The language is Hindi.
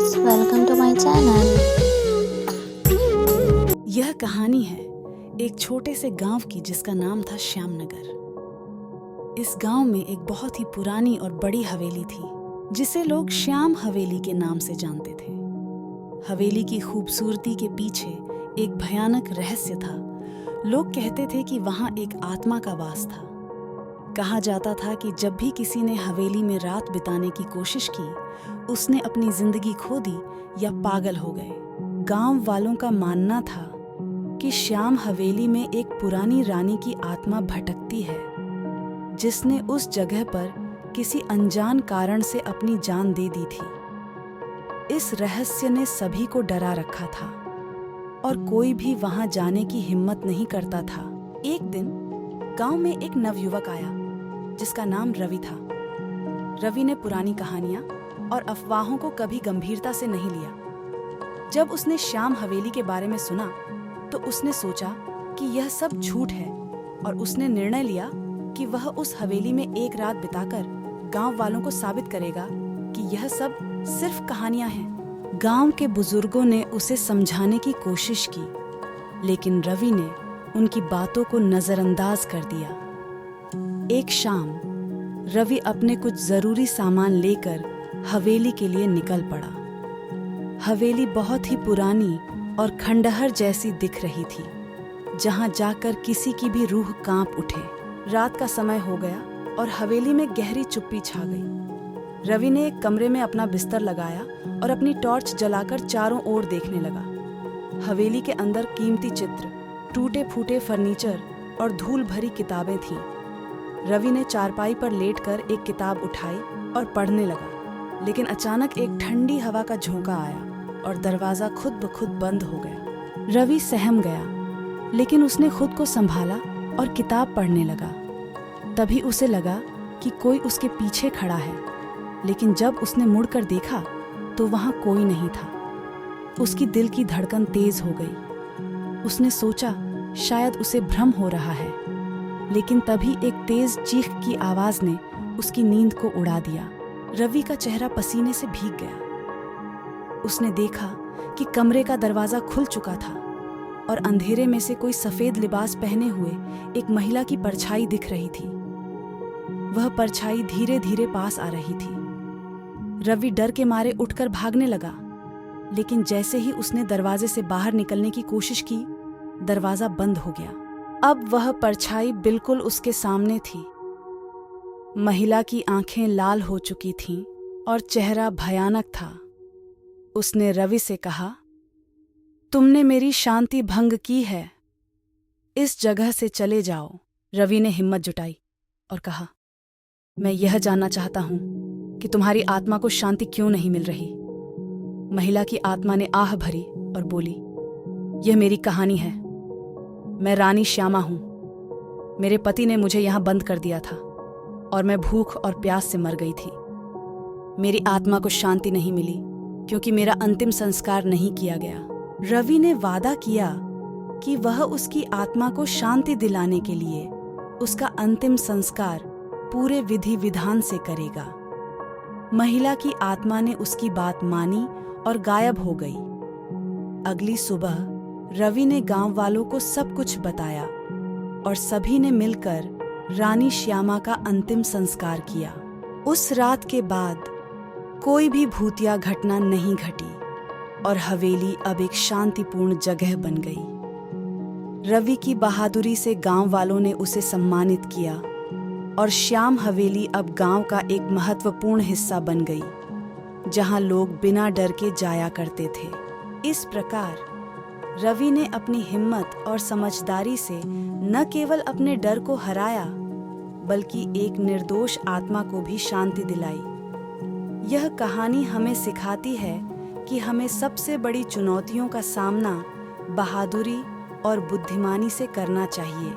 guys, welcome to my channel. यह कहानी है एक छोटे से गांव की जिसका नाम था श्यामनगर। इस गांव में एक बहुत ही पुरानी और बड़ी हवेली थी जिसे लोग श्याम हवेली के नाम से जानते थे। हवेली की खूबसूरती के पीछे एक भयानक रहस्य था। लोग कहते थे कि वहां एक आत्मा का वास था। कहा जाता था कि जब भी किसी ने हवेली में रात बिताने की कोशिश की, उसने अपनी जिंदगी खो दी या पागल हो गए। गांव वालों का मानना था कि श्याम हवेली में एक पुरानी रानी की आत्मा भटकती है, जिसने उस जगह पर किसी अनजान कारण से अपनी जान दे दी थी। इस रहस्य ने सभी को डरा रखा था और कोई भी वहां जाने की हिम्मत नहीं करता था। एक दिन गांव में एक नवयुवक आया जिसका नाम रवि था। रवि ने पुरानी कहानियां और अफवाहों को कभी गंभीरता से नहीं लिया। जब उसने श्याम हवेली के बारे में सुना तो उसने सोचा कि यह सब झूठ है और उसने निर्णय लिया कि वह उस हवेली में एक रात बिताकर गांव वालों को साबित करेगा कि यह सब सिर्फ कहानियां हैं। गांव के बुजुर्गों ने उसे समझाने की कोशिश की, लेकिन रवि ने उनकी बातों को नजरअंदाज कर दिया। एक शाम रवि अपने कुछ जरूरी सामान लेकर हवेली के लिए निकल पड़ा। हवेली बहुत ही पुरानी और खंडहर जैसी दिख रही थी, जहां जाकर किसी की भी रूह कांप उठे। रात का समय हो गया और हवेली में गहरी चुप्पी छा गई। रवि ने एक कमरे में अपना बिस्तर लगाया और अपनी टॉर्च जलाकर चारों ओर देखने लगा। हवेली के अंदर कीमती चित्र, टूटे फूटे फर्नीचर और धूल भरी किताबें थीं। रवि ने चारपाई पर लेटकर एक किताब उठाई और पढ़ने लगा, लेकिन अचानक एक ठंडी हवा का झोंका आया और दरवाजा खुद ब खुद बंद हो गया। रवि सहम गया, लेकिन उसने खुद को संभाला और किताब पढ़ने लगा। तभी उसे लगा कि कोई उसके पीछे खड़ा है, लेकिन जब उसने मुड़कर देखा तो वहां कोई नहीं था। उसकी दिल की धड़कन तेज हो गई। उसने सोचा शायद उसे भ्रम हो रहा है, लेकिन तभी एक तेज चीख की आवाज ने उसकी नींद को उड़ा दिया। रवि का चेहरा पसीने से भीग गया। उसने देखा कि कमरे का दरवाजा खुल चुका था और अंधेरे में से कोई सफेद लिबास पहने हुए एक महिला की परछाई दिख रही थी। वह परछाई धीरे धीरे पास आ रही थी। रवि डर के मारे उठकर भागने लगा, लेकिन जैसे ही उसने दरवाजे से बाहर निकलने की कोशिश की, दरवाजा बंद हो गया। अब वह परछाई बिल्कुल उसके सामने थी। महिला की आंखें लाल हो चुकी थीं और चेहरा भयानक था। उसने रवि से कहा, तुमने मेरी शांति भंग की है, इस जगह से चले जाओ। रवि ने हिम्मत जुटाई और कहा, मैं यह जानना चाहता हूं कि तुम्हारी आत्मा को शांति क्यों नहीं मिल रही। महिला की आत्मा ने आह भरी और बोली, यह मेरी कहानी है। मैं रानी श्यामा हूं। मेरे पति ने मुझे यहां बंद कर दिया था और मैं भूख और प्यास से मर गई थी। मेरी आत्मा को शांति नहीं मिली क्योंकि मेरा अंतिम संस्कार नहीं किया गया। रवि ने वादा किया कि वह उसकी आत्मा को शांति दिलाने के लिए उसका अंतिम संस्कार पूरे विधि विधान से करेगा। महिला की आत्मा ने उसकी बात मानी और गायब हो गई। अगली सुबह रवि ने गांव वालों को सब कुछ बताया और सभी ने मिलकर रानी श्यामा का अंतिम संस्कार किया। उस रात के बाद कोई भी भूतिया घटना नहीं घटी और हवेली अब एक शांतिपूर्ण जगह बन गई। रवि की बहादुरी से गांव वालों ने उसे सम्मानित किया और श्याम हवेली अब गांव का एक महत्वपूर्ण हिस्सा बन गई, जहां लोग बिना डर के जाया करते थे। इस प्रकार रवि ने अपनी हिम्मत और समझदारी से न केवल अपने डर को हराया, बल्कि एक निर्दोष आत्मा को भी शांति दिलाई। यह कहानी हमें सिखाती है कि हमें सबसे बड़ी चुनौतियों का सामना बहादुरी और बुद्धिमानी से करना चाहिए।